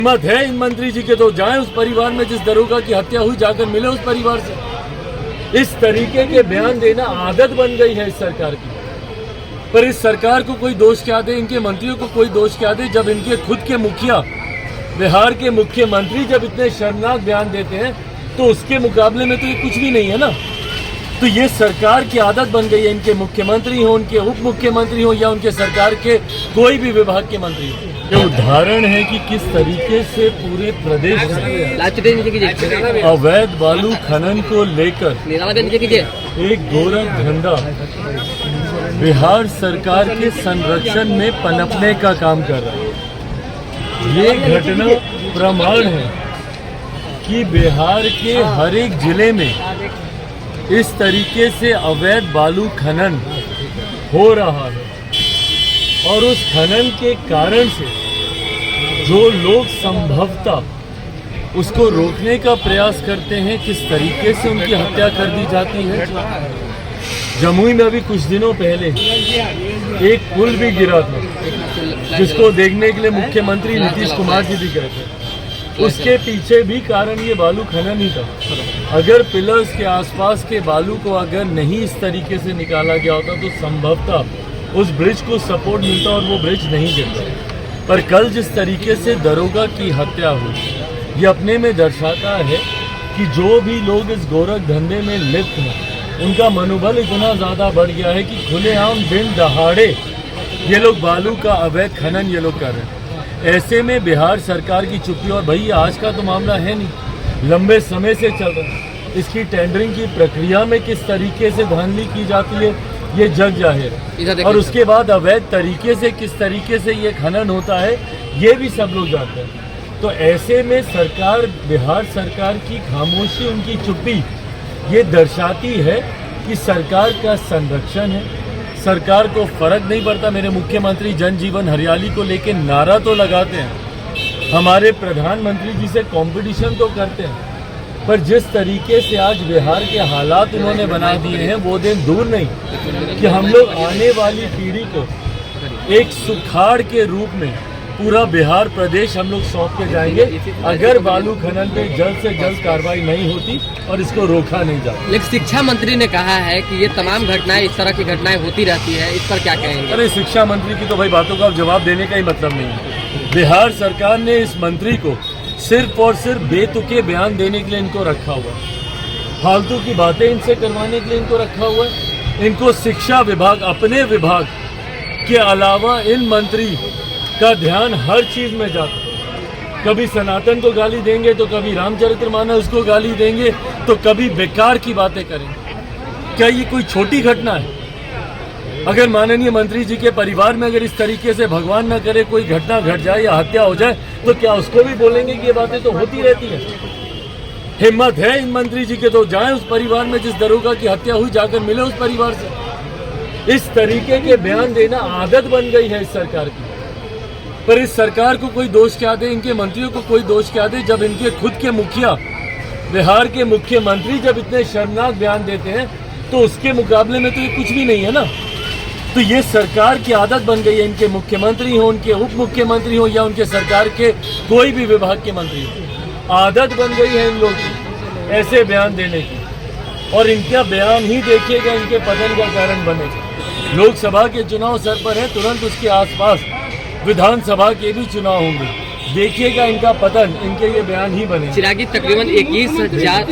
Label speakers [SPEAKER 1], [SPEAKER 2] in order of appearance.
[SPEAKER 1] हिम्मत है इन मंत्री जी के तो जाएं उस परिवार में जिस दरोगा की हत्या हुई, जाकर मिले उस परिवार से। इस तरीके के बयान देना आदत बन गई है इस सरकार की। पर इस सरकार को कोई दोष क्या दे, इनके मंत्रियों को कोई दोष क्या दे, जब इनके खुद के मुखिया, बिहार के मुख्यमंत्री जब इतने शर्मनाक बयान देते हैं तो उसके मुकाबले में तो ये कुछ भी नहीं है ना। तो ये सरकार की आदत बन गई है, इनके मुख्यमंत्री हो, उनके उप मुख्यमंत्री हो या उनके सरकार के कोई भी विभाग के मंत्री हो। ये उदाहरण है कि किस तरीके से पूरे प्रदेश में अवैध बालू खनन को लेकर एक गोरख धंधा बिहार सरकार के संरक्षण में पनपने का काम कर रहा है। ये घटना प्रमाण है कि बिहार के हर एक जिले में इस तरीके से अवैध बालू खनन हो रहा है और उस खनन के कारण से जो लोग संभवतः उसको रोकने का प्रयास करते हैं, किस तरीके से उनकी हत्या कर दी जाती है। जमुई में अभी कुछ दिनों पहले एक पुल भी गिरा था जिसको देखने के लिए मुख्यमंत्री नीतीश कुमार जी भी गए थे। उसके पीछे भी कारण ये बालू खनन ही था। अगर पिलर्स के आसपास के बालू को अगर नहीं इस तरीके से निकाला गया होता तो संभवतः उस ब्रिज को सपोर्ट मिलता और वो ब्रिज नहीं गिरता। पर कल जिस तरीके से दरोगा की हत्या हुई, ये अपने में दर्शाता है कि जो भी लोग इस गोरख धंधे में लिप्त हैं उनका मनोबल इतना ज़्यादा बढ़ गया है कि खुलेआम दिन दहाड़े ये लोग बालू का अवैध खनन ये लोग कर रहे हैं। ऐसे में बिहार सरकार की चुप्पी, और भाई आज का तो मामला है नहीं, लंबे समय से चल रहा है। इसकी टेंडरिंग की प्रक्रिया में किस तरीके से धांधली की जाती है ये जग जाहिर है, और उसके बाद अवैध तरीके से किस तरीके से ये खनन होता है ये भी सब लोग जानते हैं। तो ऐसे में सरकार, बिहार सरकार की खामोशी, उनकी चुप्पी ये दर्शाती है कि सरकार का संरक्षण है, सरकार को फर्क नहीं पड़ता। मेरे मुख्यमंत्री जन जीवन हरियाली को लेके नारा तो लगाते हैं, हमारे प्रधानमंत्री जी से कंपटीशन तो करते हैं, पर जिस तरीके से आज बिहार के हालात उन्होंने बना दिए हैं वो दिन दूर नहीं कि हम लोग आने वाली पीढ़ी को एक सुखाड़ के रूप में पूरा बिहार प्रदेश हम लोग सौंप के जाएंगे अगर बालू खनन पे जल्द से जल्द कार्रवाई नहीं होती और इसको रोका नहीं जाता।
[SPEAKER 2] लेकिन शिक्षा मंत्री ने कहा है कि ये तमाम घटनाएं, इस तरह की घटनाएं होती रहती है, इस पर क्या कहेंगे?
[SPEAKER 1] अरे शिक्षा मंत्री की तो भाई बातों का जवाब देने का ही मतलब नहीं है। बिहार सरकार ने इस मंत्री को सिर्फ और सिर्फ बेतुके बयान देने के लिए इनको रखा हुआ है, फालतू की बातें इनसे करवाने के लिए इनको रखा हुआ है। इनको शिक्षा विभाग, अपने विभाग के अलावा इन मंत्री का ध्यान हर चीज में जाता है। कभी सनातन को गाली देंगे तो कभी रामचरितमानस को गाली देंगे तो कभी बेकार की बातें करेंगे। क्या ये कोई छोटी घटना है? अगर माननीय मंत्री जी के परिवार में अगर इस तरीके से भगवान न करे कोई घटना घट जाए या हत्या हो जाए तो क्या उसको भी बोलेंगे कि ये बातें तो होती रहती है? हिम्मत है इन मंत्री जी के तो जाएं उस परिवार में जिस दरोगा की हत्या हुई, जाकर मिले उस परिवार से। इस तरीके के बयान देना आदत बन गई है इस सरकार की। पर इस सरकार को कोई दोष क्या दे, इनके मंत्रियों को कोई दोष क्या दे, जब इनके खुद के मुखिया, बिहार के मुख्यमंत्री जब इतने शर्मनाक बयान देते हैं तो उसके मुकाबले में तो ये कुछ भी नहीं है ना। तो ये सरकार की आदत बन गई है, इनके मुख्यमंत्री हो, उनके उप मुख्यमंत्री हो या उनके सरकार के कोई भी विभाग के मंत्री हो, आदत बन गई है इन लोगों की ऐसे बयान देने की, और इनका बयान ही देखिएगा इनके पतन का कारण बनेगा। लोकसभा के चुनाव सर पर है, तुरंत उसके आसपास विधानसभा के भी चुनाव होंगे, देखिएगा इनका पतन इनके ये बयान ही बने।
[SPEAKER 2] चिरागी तकरीबन 21,000